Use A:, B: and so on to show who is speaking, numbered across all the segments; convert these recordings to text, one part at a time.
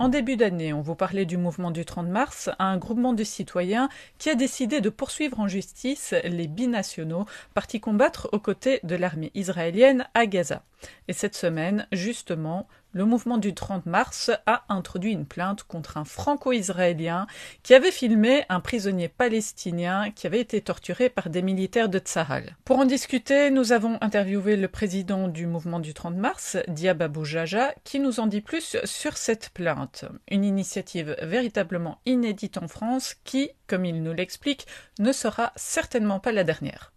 A: En début d'année, on vous parlait du mouvement du 30 mars, un groupement de citoyens qui a décidé de poursuivre en justice les binationaux partis combattre aux côtés de l'armée israélienne à Gaza. Et cette semaine, justement, le mouvement du 30 mars a introduit une plainte contre un franco-israélien qui avait filmé un prisonnier palestinien qui avait été torturé par des militaires de Tsahal. Pour en discuter, nous avons interviewé le président du mouvement du 30 mars, Diab Abou Jaja, qui nous en dit plus sur cette plainte. Une initiative véritablement inédite en France qui, comme il nous l'explique, ne sera certainement pas la dernière.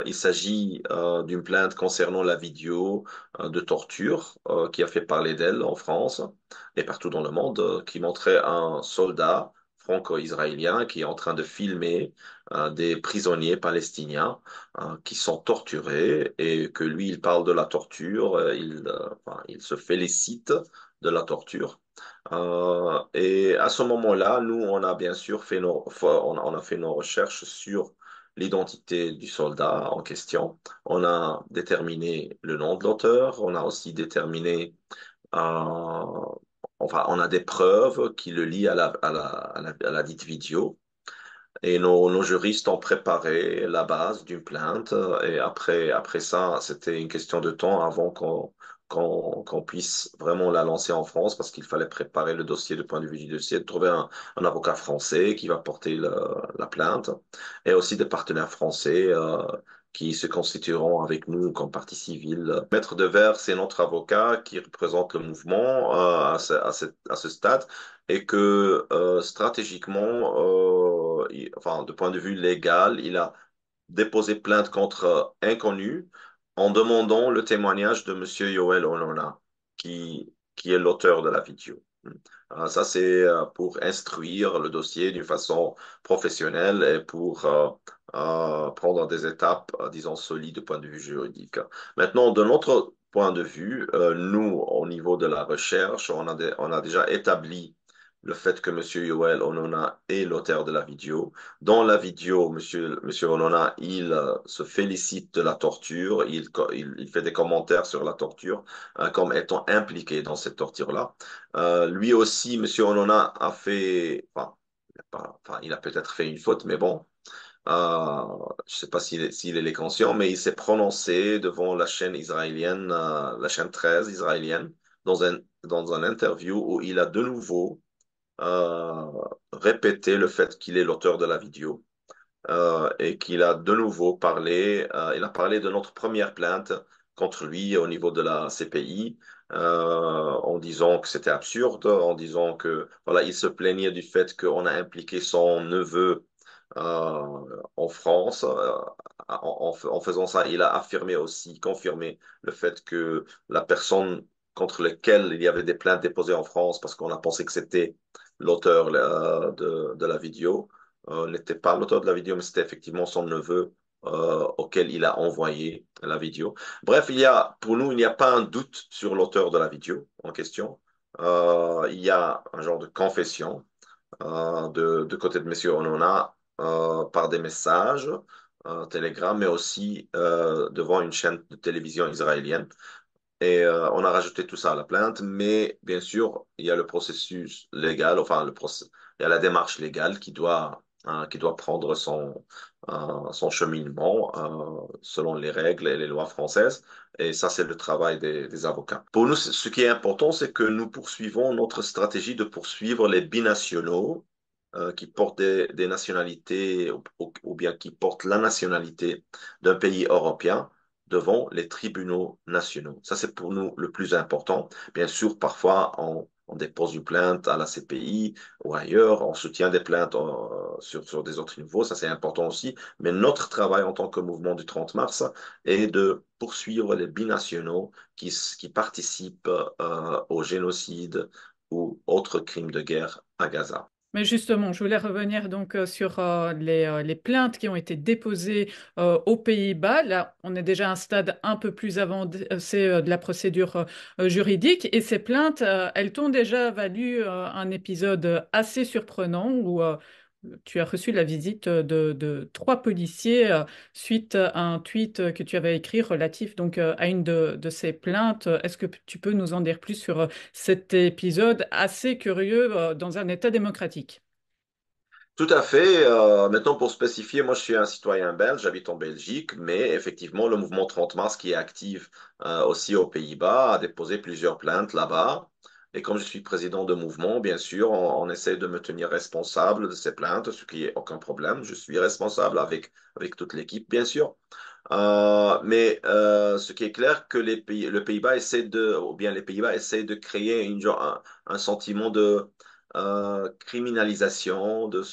B: Il s'agit d'une plainte concernant la vidéo de torture qui a fait parler d'elle en France et partout dans le monde, qui montrait un soldat franco-israélien qui est en train de filmer des prisonniers palestiniens qui sont torturés et que lui, il parle de la torture, enfin, il se félicite de la torture. Et à ce moment-là, nous, on a bien sûr on a fait nos recherches sur l'identité du soldat en question. On a déterminé le nom de l'auteur. On a aussi déterminé, euh, enfin, on a des preuves qui le lient à la dite vidéo. Et nos juristes ont préparé la base d'une plainte. Et après ça, c'était une question de temps avant qu'on puisse vraiment la lancer en France parce qu'il fallait préparer le dossier du point de vue du dossier, de trouver un avocat français qui va porter la plainte et aussi des partenaires français qui se constitueront avec nous comme partie civile. Maître Devers, c'est notre avocat qui représente le mouvement à ce stade et que stratégiquement, enfin, de point de vue légal, il a déposé plainte contre inconnu en demandant le témoignage de Monsieur Yoel Onona, qui est l'auteur de la vidéo. Ça, c'est pour instruire le dossier d'une façon professionnelle et pour prendre des étapes, disons, solides du point de vue juridique. Maintenant, de notre point de vue, nous, au niveau de la recherche, on a déjà établi le fait que Monsieur Yoel Onona est l'auteur de la vidéo. Dans la vidéo, Monsieur Onona, il se félicite de la torture, il fait des commentaires sur la torture comme étant impliqué dans cette torture-là. Lui aussi, Monsieur Onona a fait, enfin, il a peut-être fait une faute, mais bon, euh, je ne sais pas s'il est conscient, mais il s'est prononcé devant la chaîne israélienne, la chaîne 13 israélienne, dans un interview où il a de nouveau euh, répété le fait qu'il est l'auteur de la vidéo et qu'il a de nouveau parlé, il a parlé de notre première plainte contre lui au niveau de la CPI, en disant que c'était absurde, en disant que voilà, il se plaignait du fait qu'on a impliqué son neveu en France. En faisant ça, il a affirmé aussi, confirmé le fait que la personne contre laquelle il y avait des plaintes déposées en France, parce qu'on a pensé que c'était l'auteur de la vidéo, n'était pas l'auteur de la vidéo, mais c'était effectivement son neveu auquel il a envoyé la vidéo. Bref, pour nous, il n'y a pas un doute sur l'auteur de la vidéo en question. Il y a un genre de confession de côté de Monsieur Onona par des messages, Telegram, mais aussi devant une chaîne de télévision israélienne. Et on a rajouté tout ça à la plainte, mais bien sûr, il y a le processus légal, enfin, il y a la démarche légale qui doit prendre son cheminement selon les règles et les lois françaises. Et ça, c'est le travail des avocats. Pour nous, ce qui est important, c'est que nous poursuivons notre stratégie de poursuivre les binationaux qui portent des nationalités ou bien qui portent la nationalité d'un pays européen devant les tribunaux nationaux. Ça, c'est pour nous le plus important. Bien sûr, parfois, on dépose une plainte à la CPI ou ailleurs, on soutient des plaintes sur des autres niveaux, ça c'est important aussi. Mais notre travail en tant que mouvement du 30 mars est de poursuivre les binationaux qui participent au génocide ou autres crimes de guerre à Gaza.
A: Mais justement, je voulais revenir donc sur les plaintes qui ont été déposées aux Pays-Bas. Là, on est déjà à un stade un peu plus avancé de la procédure juridique. Et ces plaintes, elles t'ont déjà valu un épisode assez surprenant où tu as reçu la visite de trois policiers suite à un tweet que tu avais écrit relatif donc à une de ces plaintes. Est-ce que tu peux nous en dire plus sur cet épisode assez curieux dans un État démocratique?
B: Tout à fait. Maintenant, pour spécifier, moi, je suis un citoyen belge, j'habite en Belgique, mais effectivement, le mouvement 30 mars, qui est actif aussi aux Pays-Bas, a déposé plusieurs plaintes là-bas. Et comme je suis président de mouvement, bien sûr, on essaie de me tenir responsable de ces plaintes, ce qui est aucun problème. Je suis responsable avec toute l'équipe, bien sûr. Mais ce qui est clair, que le Pays-Bas essaie ou bien les Pays-Bas essaient de créer un sentiment de criminalisation, de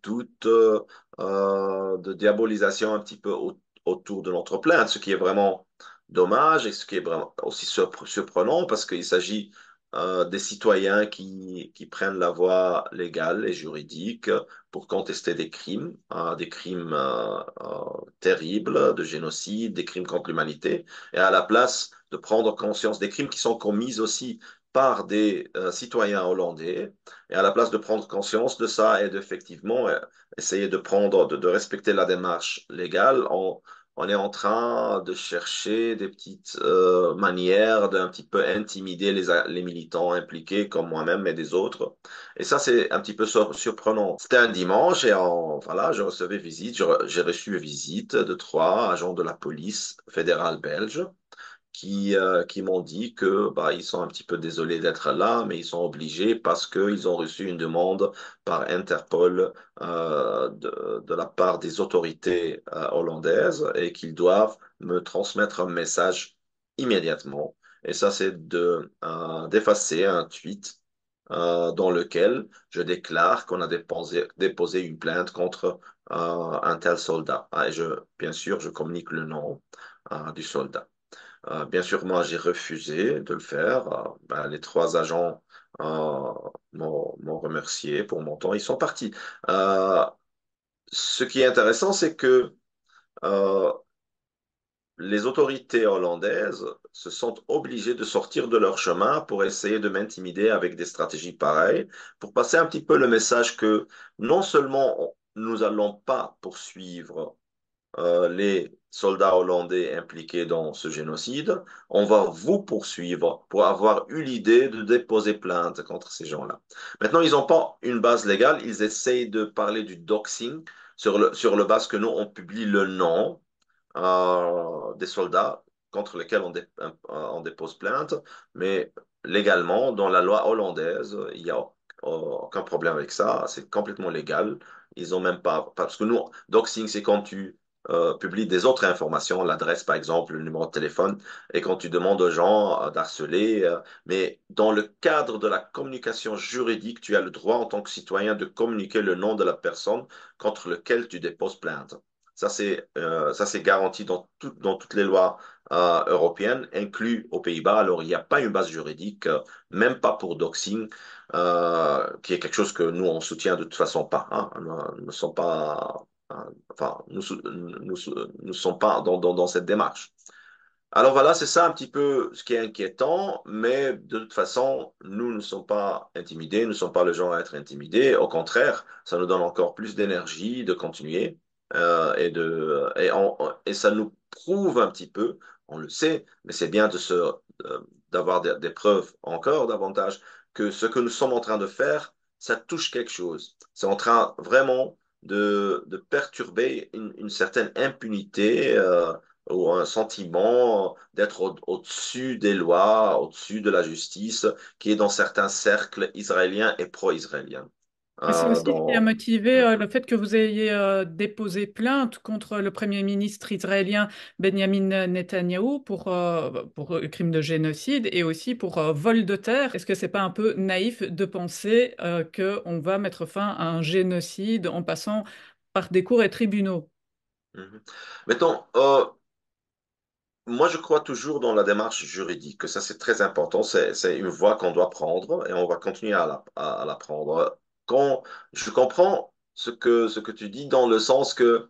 B: doute, de diabolisation un petit peu autour de notre plainte, ce qui est vraiment dommage et ce qui est vraiment aussi surprenant parce qu'il s'agit des citoyens qui prennent la voie légale et juridique pour contester des crimes terribles, de génocide, des crimes contre l'humanité, et à la place de prendre conscience des crimes qui sont commis aussi par des citoyens hollandais, et à la place de prendre conscience de ça et d'effectivement essayer de respecter la démarche légale, on est en train de chercher des petites manières d'un petit peu intimider les militants impliqués comme moi-même et des autres. Et ça, c'est un petit peu surprenant. C'était un dimanche et voilà, je recevais visite, j'ai reçu visite de trois agents de la police fédérale belge qui m'ont dit que bah, ils sont un petit peu désolés d'être là, mais ils sont obligés parce qu'ils ont reçu une demande par Interpol de la part des autorités hollandaises et qu'ils doivent me transmettre un message immédiatement. Et ça, c'est d'effacer un tweet dans lequel je déclare qu'on a déposé une plainte contre un tel soldat. Ah, bien sûr, je communique le nom du soldat. Bien sûr, moi, j'ai refusé de le faire. Ben, les trois agents m'ont remercié pour mon temps. Ils sont partis. Euh, Ce qui est intéressant, c'est que euh, les autorités hollandaises se sentent obligées de sortir de leur chemin pour essayer de m'intimider avec des stratégies pareilles, pour passer un petit peu le message que non seulement nous allons pas poursuivre les soldats hollandais impliqués dans ce génocide, on va vous poursuivre pour avoir eu l'idée de déposer plainte contre ces gens-là. Maintenant, ils n'ont pas une base légale, ils essayent de parler du doxing sur le base que nous, on publie le nom des soldats contre lesquels on dépose plainte, mais légalement, dans la loi hollandaise, il n'y a aucun problème avec ça, c'est complètement légal. Ils ont même pas, parce que nous, doxing, c'est quand tu publies des autres informations, l'adresse par exemple, le numéro de téléphone, et quand tu demandes aux gens d'harceler, mais dans le cadre de la communication juridique, tu as le droit en tant que citoyen de communiquer le nom de la personne contre lequel tu déposes plainte. Ça, c'est garanti dans toutes les lois européennes, inclus aux Pays-Bas. Alors, il n'y a pas une base juridique, même pas pour doxing, qui est quelque chose que nous, on soutient de toute façon pas. Hein. Nous ne sommes pas, enfin, nous sommes pas dans cette démarche. Alors voilà, c'est ça un petit peu ce qui est inquiétant, mais de toute façon, nous ne sommes pas intimidés, nous ne sommes pas le genre à être intimidés. Au contraire, ça nous donne encore plus d'énergie de continuer et ça nous prouve un petit peu, on le sait, mais c'est bien d'avoir des preuves encore davantage que ce que nous sommes en train de faire, ça touche quelque chose. C'est en train vraiment de perturber une certaine impunité. Ou un sentiment d'être au-dessus des lois, au-dessus de la justice, qui est dans certains cercles israéliens et pro-israéliens.
A: Mais c'est aussi ce qui a
B: Dans...
A: motivé le fait que vous ayez déposé plainte contre le Premier ministre israélien Benjamin Netanyahou pour crime de génocide et aussi pour vol de terre. Est-ce que c'est pas un peu naïf de penser qu'on va mettre fin à un génocide en passant par des cours et tribunaux?
B: Mhm. Mettons, moi, je crois toujours dans la démarche juridique, que ça, c'est très important. C'est une voie qu'on doit prendre et on va continuer à la prendre. Je comprends ce que tu dis dans le sens que,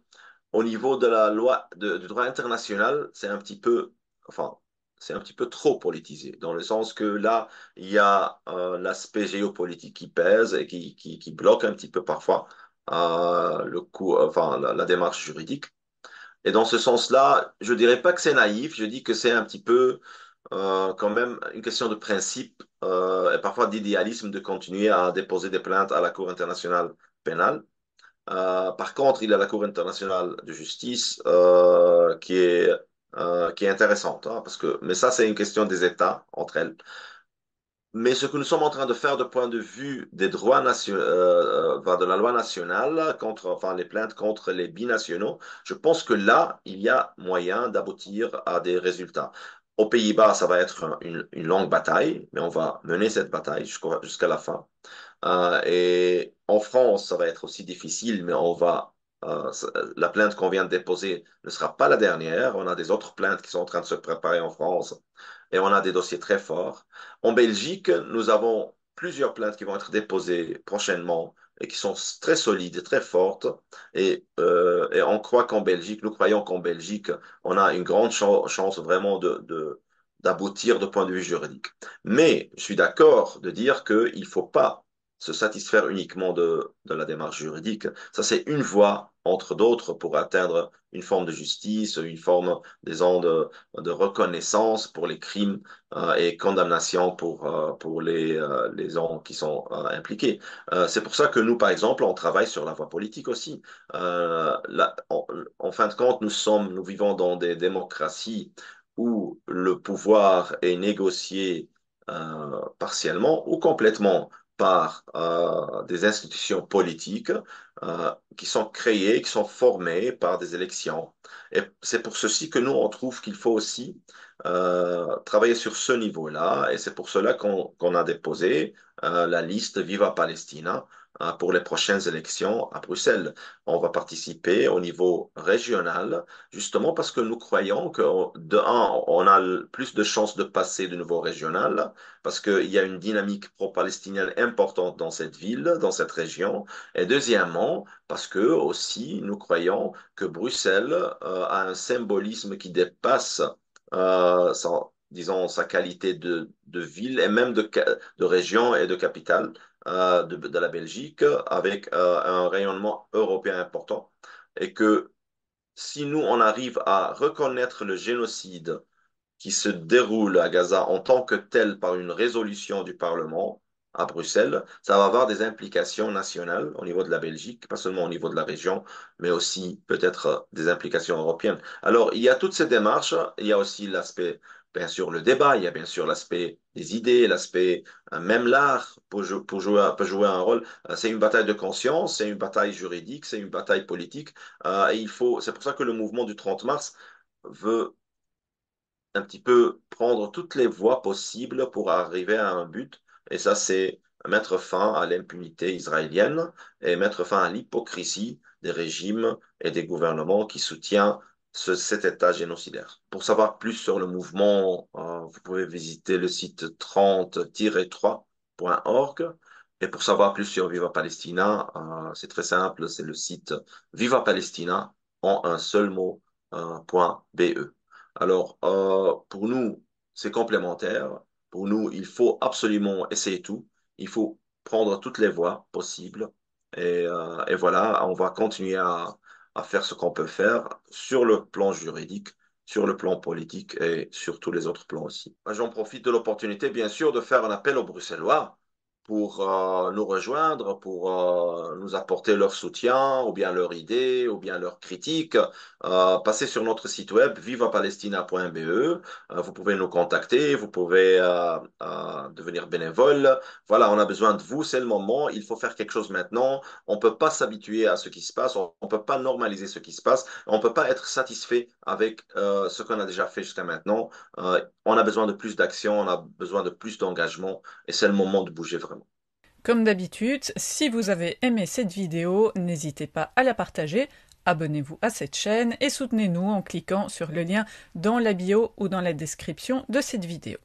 B: au niveau de la loi, du droit international, c'est un petit peu, enfin, c'est un petit peu trop politisé, dans le sens que là, il y a l'aspect géopolitique qui pèse et qui bloque un petit peu parfois le coup, enfin, la démarche juridique. Et dans ce sens-là, je dirais pas que c'est naïf, je dis que c'est un petit peu quand même une question de principe et parfois d'idéalisme de continuer à déposer des plaintes à la Cour internationale pénale. Par contre, il y a la Cour internationale de justice qui est intéressante, hein, parce que, mais ça, c'est une question des États entre elles. Mais ce que nous sommes en train de faire de point de vue des droits nationaux, de la loi nationale contre, enfin, les plaintes contre les binationaux, je pense que là, il y a moyen d'aboutir à des résultats. Aux Pays-Bas, ça va être une longue bataille, mais on va mener cette bataille jusqu'à la fin. Et en France, ça va être aussi difficile, mais la plainte qu'on vient de déposer ne sera pas la dernière. On a des autres plaintes qui sont en train de se préparer en France et on a des dossiers très forts. En Belgique, nous avons plusieurs plaintes qui vont être déposées prochainement et qui sont très solides et très fortes. Et on croit qu'en Belgique, nous croyons qu'en Belgique, on a une grande chance vraiment d'aboutir de point de vue juridique. Mais je suis d'accord de dire qu'il ne faut pas se satisfaire uniquement de la démarche juridique. Ça, c'est une voie entre d'autres pour atteindre une forme de justice, une forme, disons, de reconnaissance pour les crimes et condamnation pour les gens qui sont impliqués. C'est pour ça que nous, par exemple, on travaille sur la voie politique aussi. En fin de compte, nous vivons dans des démocraties où le pouvoir est négocié partiellement ou complètement par des institutions politiques qui sont créées, qui sont formées par des élections. Et c'est pour ceci que nous, on trouve qu'il faut aussi travailler sur ce niveau-là. Et c'est pour cela qu'on a déposé la liste Viva Palestina pour les prochaines élections à Bruxelles. On va participer au niveau régional, justement parce que nous croyons que, de un, on a plus de chances de passer de niveau régional parce qu'il y a une dynamique pro-palestinienne importante dans cette ville, dans cette région. Et deuxièmement, parce que aussi, nous croyons que Bruxelles a un symbolisme qui dépasse, disons, sa qualité de ville et même de région et de capitale de la Belgique, avec un rayonnement européen important. Et que si nous, on arrive à reconnaître le génocide qui se déroule à Gaza en tant que tel par une résolution du Parlement à Bruxelles, ça va avoir des implications nationales au niveau de la Belgique, pas seulement au niveau de la région, mais aussi peut-être des implications européennes. Alors, il y a toutes ces démarches, il y a aussi l'aspect, bien sûr, le débat, il y a bien sûr l'aspect des idées, l'aspect, même l'art peut jouer un rôle. C'est une bataille de conscience, c'est une bataille juridique, c'est une bataille politique. C'est pour ça que le mouvement du 30 mars veut un petit peu prendre toutes les voies possibles pour arriver à un but. Et ça, c'est mettre fin à l'impunité israélienne et mettre fin à l'hypocrisie des régimes et des gouvernements qui soutiennent cet État génocidaire. Pour savoir plus sur le mouvement, vous pouvez visiter le site 30-3.org. Et pour savoir plus sur Viva Palestina, c'est très simple, c'est le site Viva Palestina en un seul mot, .be. Alors, pour nous, c'est complémentaire. Pour nous, il faut absolument essayer tout. Il faut prendre toutes les voies possibles. Et voilà, on va continuer à faire ce qu'on peut faire sur le plan juridique, sur le plan politique et sur tous les autres plans aussi. J'en profite de l'opportunité, bien sûr, de faire un appel aux Bruxellois pour nous rejoindre, pour nous apporter leur soutien, ou bien leur idée, ou bien leur critique. Passez sur notre site web vivapalestina.be. Vous pouvez nous contacter, vous pouvez devenir bénévole. Voilà, on a besoin de vous, c'est le moment. Il faut faire quelque chose maintenant. On ne peut pas s'habituer à ce qui se passe, on ne peut pas normaliser ce qui se passe, on ne peut pas être satisfait avec ce qu'on a déjà fait jusqu'à maintenant. On a besoin de plus d'action, on a besoin de plus d'engagement, et c'est le moment de bouger vraiment.
A: Comme d'habitude, si vous avez aimé cette vidéo, n'hésitez pas à la partager, abonnez-vous à cette chaîne et soutenez-nous en cliquant sur le lien dans la bio ou dans la description de cette vidéo.